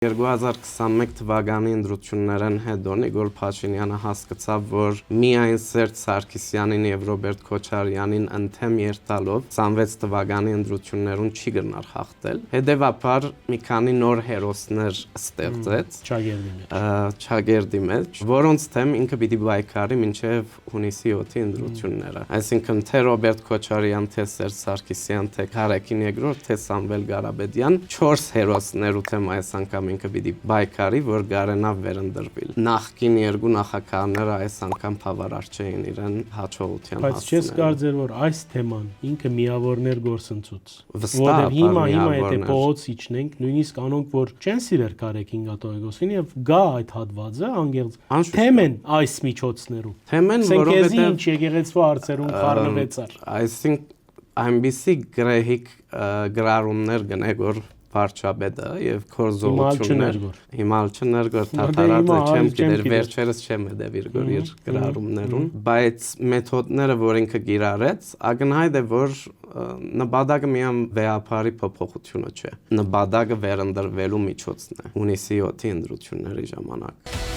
2021 թվականի ընտրություններն հետո Նիկոլ Փաշինյանը հասկացավ, որ միայն Սերժ Սարգսյանին եւ Ռոբերտ Քոչարյանին ընդդեմ երթալով 26 թվականի ընտրություններուն չի գնար հաղթել։ Հետևաբար մի քանի նոր հերոսներ ստեղծեց Չագերդի մեջ, որոնց թեմ ինքը պիտի բայկարի մինչեւ հունիսի 7-ի ընտրությունները։ Այսինքն թե Ռոբերտ Քոչարյան, թե Սերժ Սարգսյան, թե Կարեկին II, թե Սամվել Ղարաբեդյան, 4 հերոսներու թեմ այս անգամ ինքը պիտի բայկարի, որ գարենա վերընտրվել։ Նախկին երկու նախագահները այս անգամ բավարար չէին իրեն հաջողության հասցնել։ Բայց չես կարծեր, որ այս թեման ինքը միավորներ գործընծուց։ Վստահ հիմա եթե փողոց իջնենք, նույնիսկ անոնք, որ չեն սիրեր Կարեկին Գաթողիկոսին եւ գա այդ հատվածը անգերց թեմեն այս միջոցներում։ Թեմեն, որովհետեւ ինչ եկեղեցու հարցերում խառնվեցար։ Այսինքն այնպիսի գրեհիկ գրառումներ գնեք, որ վարչապետը եւ կորզողություններ հիմալ չներգոր թաթարած չեմ գիտեր վերջերս չեմ դեպիր գոր իր գրառումներուն, բայց մեթոդները, որ ինքը գիրարեց, ակնհայտ է, որ նպատակը միայն վեհապարի փոփոխությունը չէ, նպատակը վերընտրվելու միջոցն է հունիսի 7-ի ընտրությունների ժամանակ։